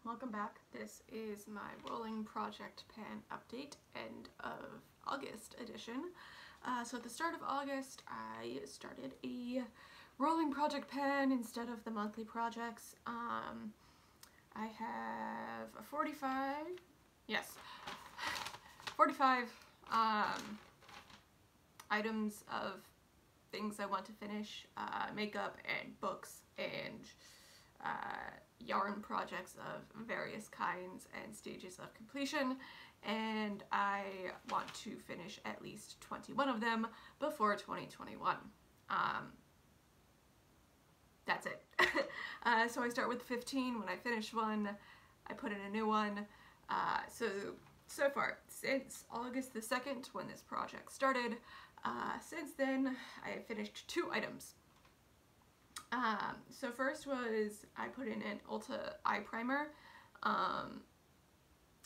welcome back. This is my rolling project pan update, end of August edition. So at the start of August, I started a rolling project pan instead of the monthly projects. I have 45 items of things I want to finish, makeup and books and yarn projects of various kinds and stages of completion, and I want to finish at least 21 of them before 2021. That's it. So I start with 15. When I finish one, I put in a new one. So far, since August the 2nd, when this project started, since then, I have finished 2 items. So first was, I put in an Ulta Eye Primer,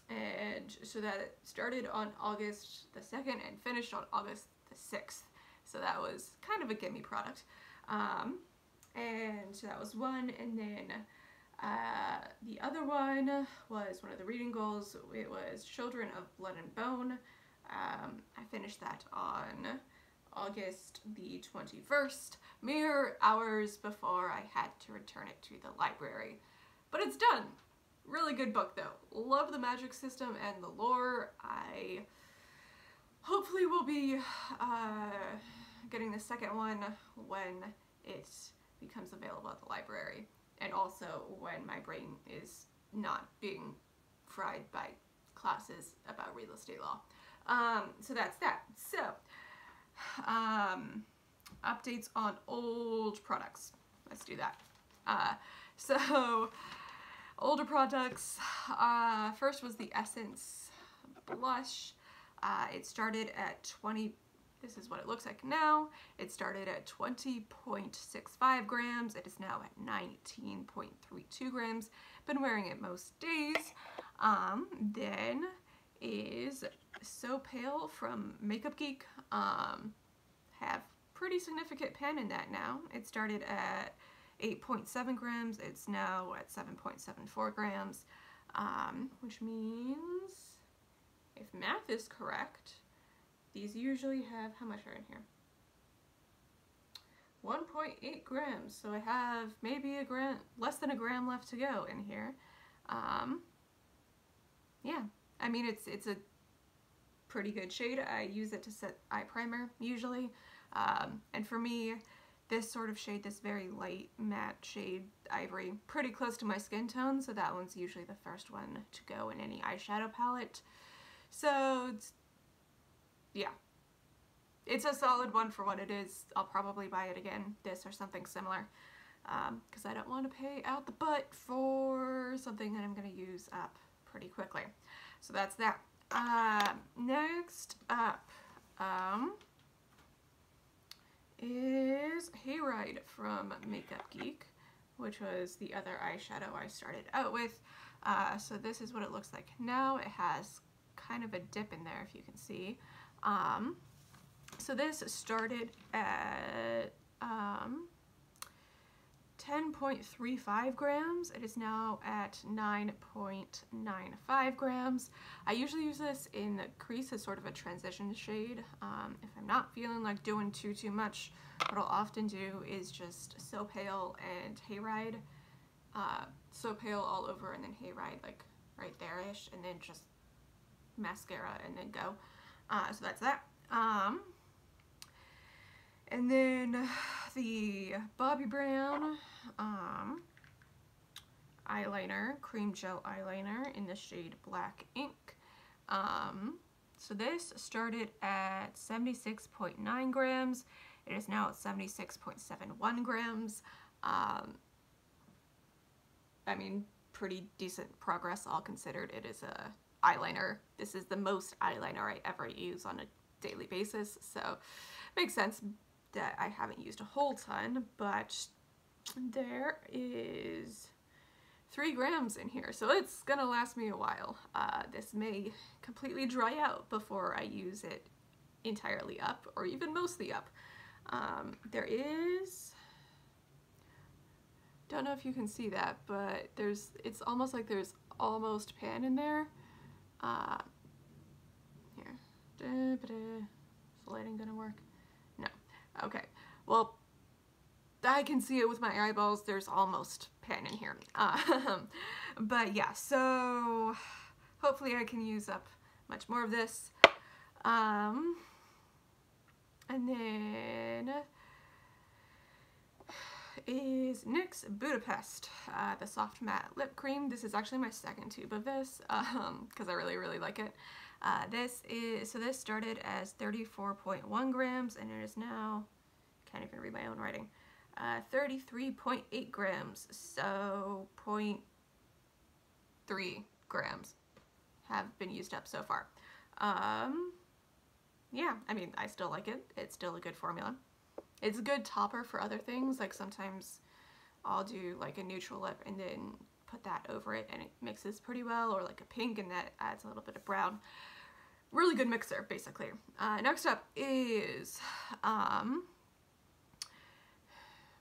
and so that started on August the 2nd and finished on August the 6th. So that was kind of a gimme product. And so that was one, and then the other one was one of the reading goals. It was Children of Blood and Bone. I finished that on August the 21st, mere hours before I had to return it to the library. But it's done. Really good book though. Love the magic system and the lore. I hopefully will be getting the second one when it becomes available at the library, and also when my brain is not being fried by classes about real estate law. So that's that. So updates on old products. Let's do that. So older products, first was the Essence blush. It started at 20, this is what it looks like now. It started at 20.65 grams. It is now at 19.32 grams. Been wearing it most days. Then is So Pale from Makeup Geek. Have pretty significant pan in that now. It started at 8.7 grams. It's now at 7.74 grams, which means, if math is correct, these usually have, how much are in here? 1.8 grams. So I have maybe a gram, less than a gram left to go in here. Yeah, I mean, it's a pretty good shade. I use it to set eye primer usually. And for me, this sort of shade, this very light matte shade, ivory, pretty close to my skin tone, so that one's usually the first one to go in any eyeshadow palette. So yeah, it's a solid one for what it is. I'll probably buy it again, this or something similar, because I don't want to pay out the butt for something that I'm going to use up pretty quickly. So that's that. Next up is Hayride from Makeup Geek, which was the other eyeshadow I started out with. So this is what it looks like now. It has kind of a dip in there, if you can see. So this started at 10.35 grams. It is now at 9.95 grams. I usually use this in the crease as sort of a transition shade. If I'm not feeling like doing too much, what I'll often do is just So Pale and Hayride. So Pale all over and then Hayride like right there-ish, and then just mascara and then go. So that's that. And then the Bobbi Brown eyeliner, cream gel eyeliner in the shade Black Ink. So this started at 76.9 grams. It is now at 76.71 grams. I mean, pretty decent progress all considered. It is a eyeliner. This is the most eyeliner I ever use on a daily basis, so makes sense that I haven't used a whole ton, but there is 3 grams in here, so it's gonna last me a while. This may completely dry out before I use it entirely up, or even mostly up. There is Don't know if you can see that, but it's almost like there's almost pan in there. Here. Is the lighting gonna work? No. Okay. Well, I can see it with my eyeballs. There's almost pan in here. But yeah, so hopefully I can use up much more of this. And then is NYX Budapest, the soft matte lip cream. This is actually my second tube of this because I really like it. This started as 34.1 grams and it is now, can't even read my own writing, 33.8 grams, so 0.3 grams have been used up so far. Yeah, I mean, I still like it. It's still a good formula. It's a good topper for other things, like sometimes I'll do like a neutral lip and then put that over it and it mixes pretty well, or like a pink and that adds a little bit of brown. Really good mixer, basically. Next up is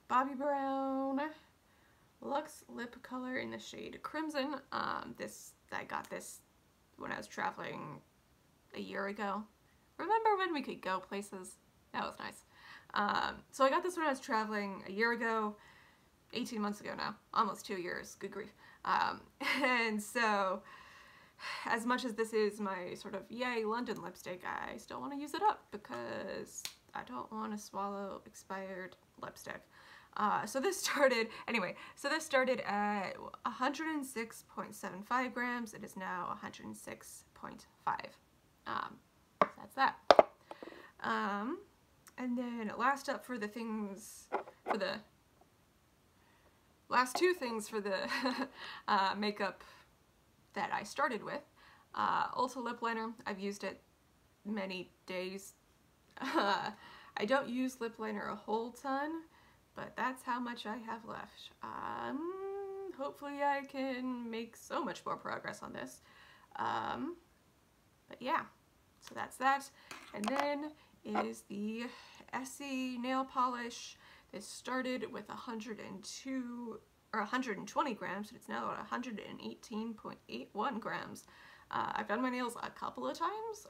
Bobbi Brown Luxe Lip Color in the shade Crimson. I got this when I was traveling a year ago. Remember when we could go places? That was nice. So I got this when I was traveling a year ago, 18 months ago now, almost 2 years, good grief. And so, as much as this is my sort of yay London lipstick, I still want to use it up because I don't want to swallow expired lipstick. So this started at 106.75 grams. It is now 106.5. That's that. And then last up for the things, for the last two things for the makeup that I started with, Ulta Lip Liner. I've used it many days. I don't use lip liner a whole ton, but that's how much I have left. Hopefully I can make so much more progress on this. But yeah, so that's that. And then is the Essie nail polish. This started with 120 grams, and it's now at 118.81 grams. I've done my nails a couple of times,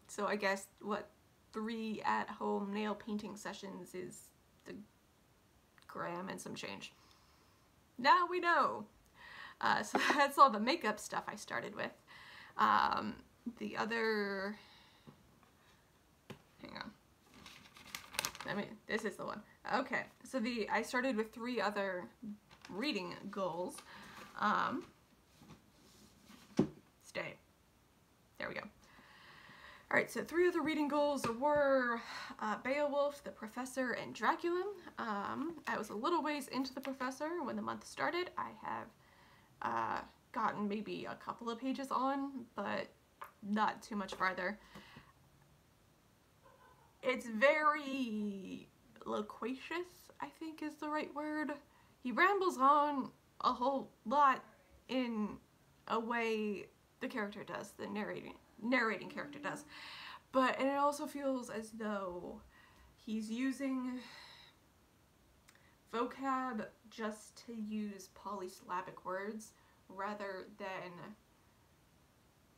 so I guess, 3 at-home nail painting sessions is the gram and some change. Now we know. So that's all the makeup stuff I started with. The other, hang on. This is the one. Okay, so I started with 3 other reading goals. There we go. Alright, so 3 other reading goals were Beowulf, the Professor, and Dracula. I was a little ways into the Professor when the month started. I have gotten maybe a couple of pages on, but not too much farther. It's very loquacious, I think is the right word. He rambles on a whole lot in a way the character does, the narrating character does. And it also feels as though he's using vocab just to use polysyllabic words rather than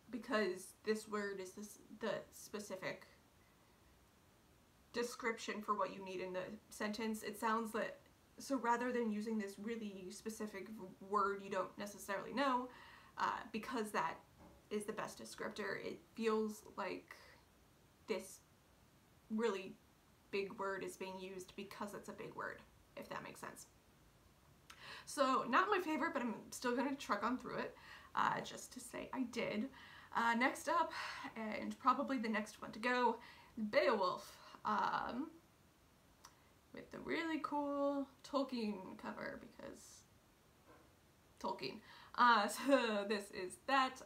because this word is the specific description for what you need in the sentence. It sounds that, so rather than using this really specific word you don't necessarily know, because that is the best descriptor, it feels like this really big word is being used because it's a big word, if that makes sense. So not my favorite, but I'm still going to truck on through it, just to say I did. Next up, and probably the next one to go, Beowulf, with the really cool Tolkien cover, because Tolkien. So this is that.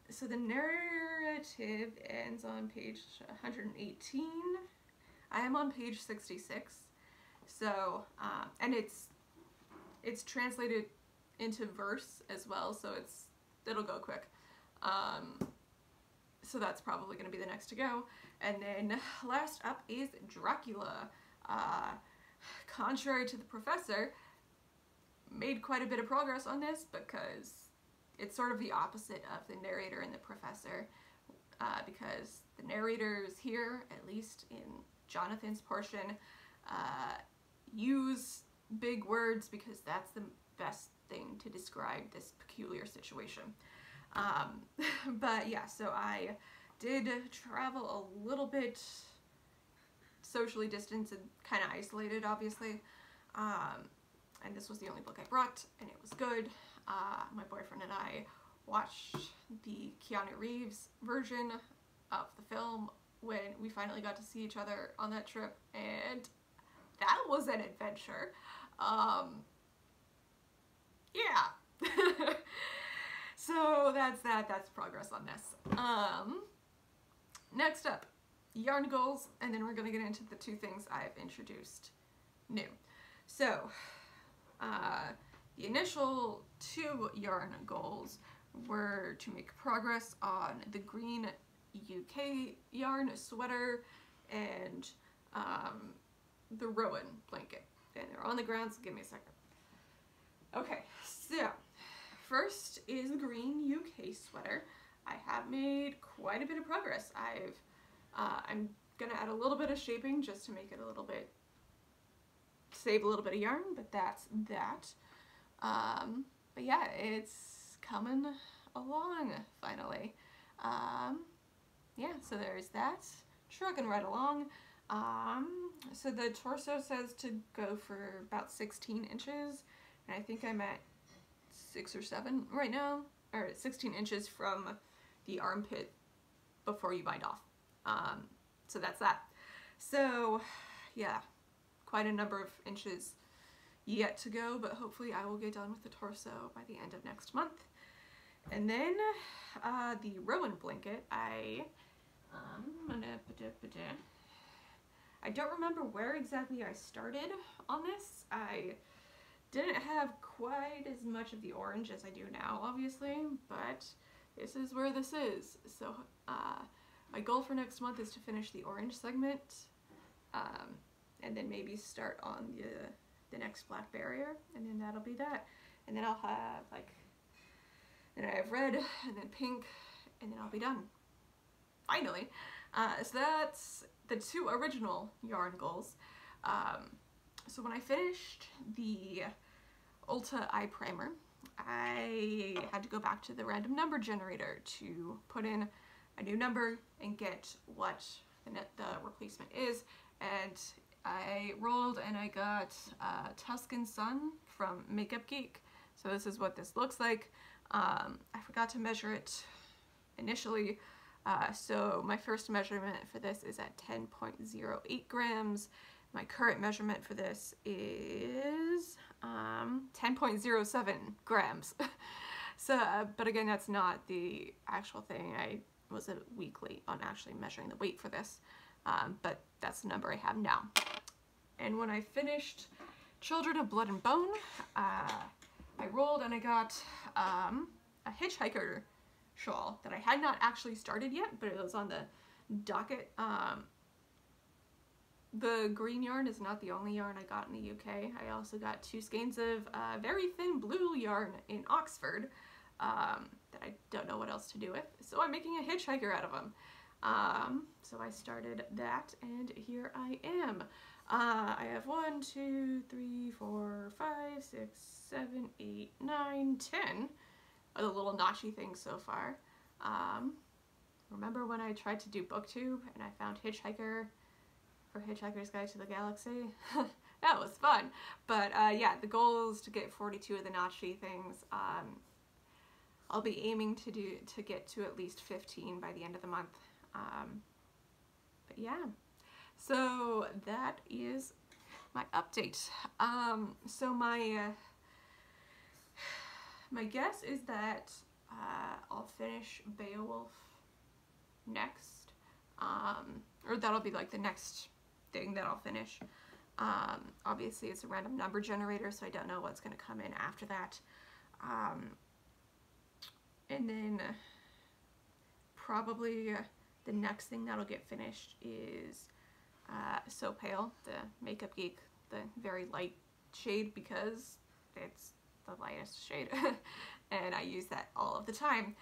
So the narrative ends on page 118. I am on page 66. So, and it's translated into verse as well, so it'll go quick. So that's probably going to be the next to go. And then last up is Dracula. contrary to the professor, made quite a bit of progress on this because it's sort of the opposite of the narrator and the professor, because the narrators here, at least in Jonathan's portion, use big words because that's the best thing to describe this peculiar situation. But yeah, so I did travel a little bit socially distanced and kind of isolated, obviously. And this was the only book I brought, and it was good. My boyfriend and I watched the Keanu Reeves version of the film when we finally got to see each other on that trip, and that was an adventure. Yeah. So that's progress on this. Next up, yarn goals, and then we're going to get into the two things I've introduced new. So, the initial two yarn goals were to make progress on the green UK yarn sweater and the Rowan blanket. And they're on the ground, so give me a second. Okay, so first is the green UK sweater. I have made quite a bit of progress. I'm gonna add a little bit of shaping just to make it a little bit, save a little bit of yarn, but that's that. But yeah, it's coming along finally. Yeah, so there's that. Trucking right along. So the torso says to go for about 16 inches, and I think I'm at 6 or 7 right now, or 16 inches from the armpit before you bind off. So that's that. So yeah, quite a number of inches yet to go, but hopefully I will get done with the torso by the end of next month. And then the Rowan blanket, I don't remember where exactly I started on this. I didn't have quite as much of the orange as I do now, obviously, but this is where this is. So my goal for next month is to finish the orange segment, and then maybe start on the next black barrier, and then that'll be that. And then I'll have then I have red, and then pink, and then I'll be done. Finally. So that's the two original yarn goals. So when I finished the Ulta Eye Primer, I had to go back to the random number generator to put in a new number and get what the replacement is. And I rolled and I got Tuscan Sun from Makeup Geek. So this is what this looks like. I forgot to measure it initially. So my first measurement for this is at 10.08 grams. My current measurement for this is 10.07 grams. So, but again, that's not the actual thing. I was a week late on actually measuring the weight for this, but that's the number I have now. And when I finished Children of Blood and Bone, I rolled and I got a hitchhiker shawl that I had not actually started yet, but it was on the docket. The green yarn is not the only yarn I got in the UK. I also got 2 skeins of very thin blue yarn in Oxford that I don't know what else to do with. So I'm making a hitchhiker out of them. So I started that, and here I am. I have 1, 2, 3, 4, 5, 6, 7, 8, 9, 10 of the little notchy things so far. Remember when I tried to do BookTube and I found Hitchhiker for Hitchhiker's Guide to the Galaxy? That was fun. But yeah, the goal is to get 42 of the notchy things. I'll be aiming to get to at least 15 by the end of the month. But yeah, so that is my update. So my guess is that I'll finish Beowulf next, or that'll be like the next thing that I'll finish. Obviously it's a random number generator, so I don't know what's going to come in after that. And then probably the next thing that'll get finished is So Pale, the Makeup Geek the very light shade because it's the lightest shade and I use that all of the time.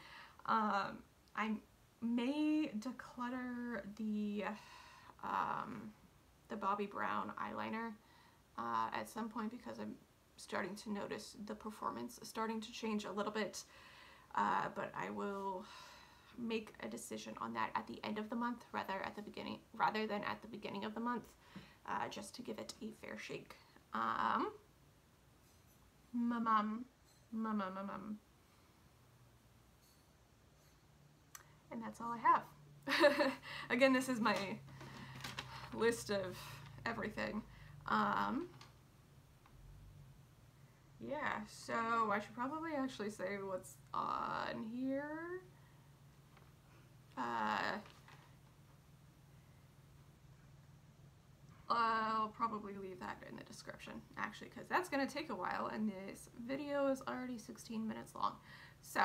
I may declutter the Bobbi Brown eyeliner at some point because I'm starting to notice the performance starting to change a little bit, but I will make a decision on that at the end of the month rather than at the beginning of the month, just to give it a fair shake. And that's all I have. Again, this is my list of everything. Yeah, so I should probably actually say what's on here. I'll probably leave that in the description, actually, because that's going to take a while, and this video is already 16 minutes long. So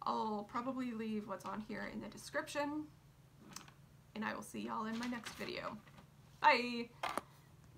I'll probably leave what's on here in the description, and I will see y'all in my next video. Bye!